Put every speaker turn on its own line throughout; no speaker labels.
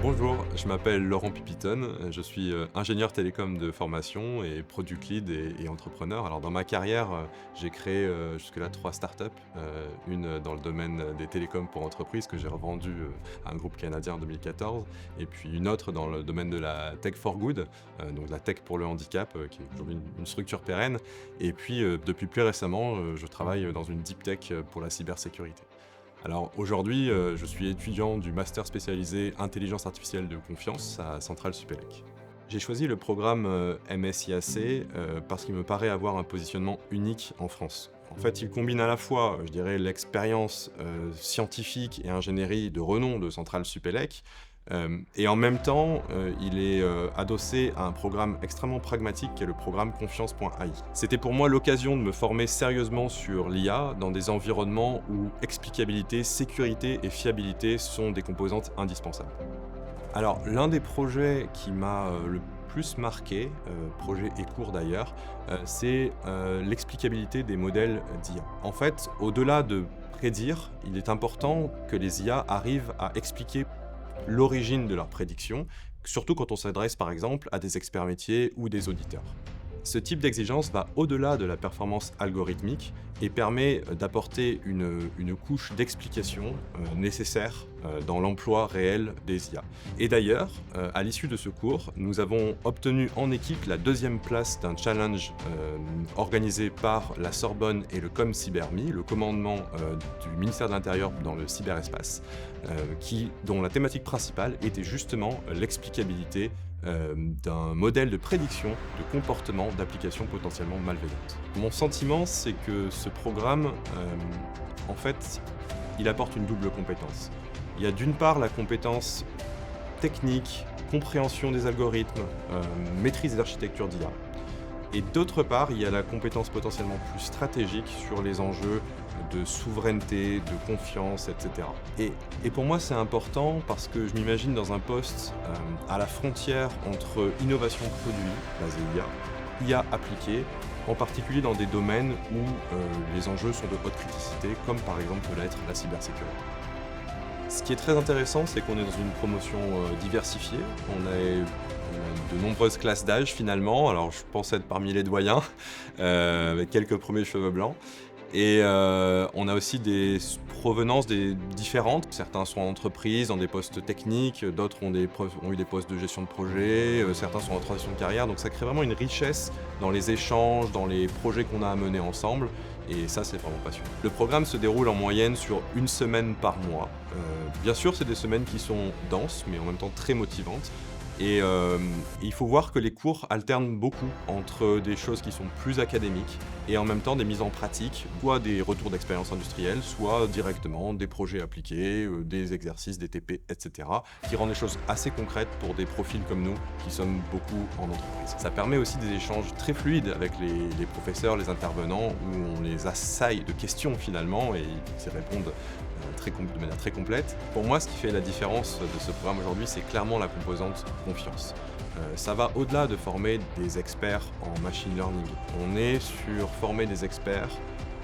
Bonjour, je m'appelle Laurent Pipiton, je suis ingénieur télécom de formation et product lead et entrepreneur. Alors dans ma carrière, j'ai créé jusque-là 3 startups, une dans le domaine des télécoms pour entreprises que j'ai revendue à un groupe canadien en 2014 et puis une autre dans le domaine de la tech for good, donc de la tech pour le handicap, qui est aujourd'hui une structure pérenne. Et puis depuis plus récemment, je travaille dans une deep tech pour la cybersécurité. Alors aujourd'hui, je suis étudiant du master spécialisé intelligence artificielle de confiance à Centrale Supélec. J'ai choisi le programme MSIAC parce qu'il me paraît avoir un positionnement unique en France. En fait, il combine à la fois, je dirais, l'expérience scientifique et ingénierie de renom de Centrale Supélec, et en même temps, il est adossé à un programme extrêmement pragmatique qui est le programme Confiance.ai. C'était pour moi l'occasion de me former sérieusement sur l'IA dans des environnements où explicabilité, sécurité et fiabilité sont des composantes indispensables. Alors, l'un des projets qui m'a le plus marqué, projet et cours d'ailleurs, c'est l'explicabilité des modèles d'IA. En fait, au-delà de prédire, il est important que les IA arrivent à expliquer l'origine de leurs prédictions, surtout quand on s'adresse par exemple à des experts métiers ou des auditeurs. Ce type d'exigence va au-delà de la performance algorithmique et permet d'apporter une couche d'explication nécessaire dans l'emploi réel des IA. Et d'ailleurs, à l'issue de ce cours, nous avons obtenu en équipe la 2e place d'un challenge organisé par la Sorbonne et le ComCyberMi, le commandement du ministère de l'Intérieur dans le cyberespace, dont la thématique principale était justement l'explicabilité d'un modèle de prédiction de comportement d'applications potentiellement malveillantes. Mon sentiment, c'est que ce programme, en fait, il apporte une double compétence. Il y a d'une part la compétence technique, compréhension des algorithmes, maîtrise des architectures d'IA. Et d'autre part, il y a la compétence potentiellement plus stratégique sur les enjeux de souveraineté, de confiance, etc. Et pour moi, c'est important parce que je m'imagine dans un poste à la frontière entre innovation produit, basée IA appliquée, en particulier dans des domaines où les enjeux sont de haute criticité, comme par exemple peut l'être la cybersécurité. Ce qui est très intéressant, c'est qu'on est dans une promotion diversifiée. On a de nombreuses classes d'âge finalement. Alors je pense être parmi les doyens, avec quelques premiers cheveux blancs. Et on a aussi des provenances différentes. Certains sont en entreprise, dans des postes techniques, d'autres ont eu des postes de gestion de projet, certains sont en transition de carrière. Donc ça crée vraiment une richesse dans les échanges, dans les projets qu'on a à mener ensemble. Et ça, c'est vraiment passionnant. Le programme se déroule en moyenne sur 1 semaine par mois. Bien sûr, c'est des semaines qui sont denses, mais en même temps très motivantes. Et il faut voir que les cours alternent beaucoup entre des choses qui sont plus académiques et en même temps des mises en pratique, soit des retours d'expérience industrielle, soit directement des projets appliqués, des exercices, des TP, etc., qui rendent les choses assez concrètes pour des profils comme nous qui sommes beaucoup en entreprise. Ça permet aussi des échanges très fluides avec les professeurs, les intervenants, où on les assaille de questions finalement et ils y répondent de manière très complète. Pour moi, ce qui fait la différence de ce programme aujourd'hui, c'est clairement la composante confiance. Ça va au-delà de former des experts en machine learning. On est sur former des experts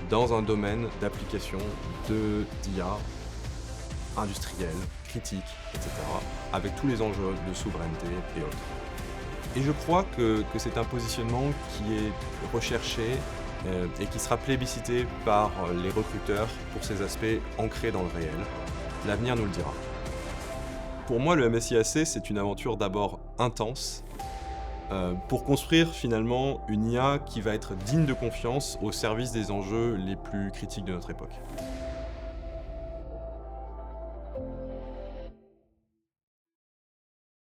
dans un domaine d'application d'IA industrielle, critique, etc., avec tous les enjeux de souveraineté et autres. Et je crois que c'est un positionnement qui est recherché et qui sera plébiscité par les recruteurs pour ces aspects ancrés dans le réel. L'avenir nous le dira. Pour moi, le MSIAC, c'est une aventure d'abord intense pour construire finalement une IA qui va être digne de confiance au service des enjeux les plus critiques de notre époque.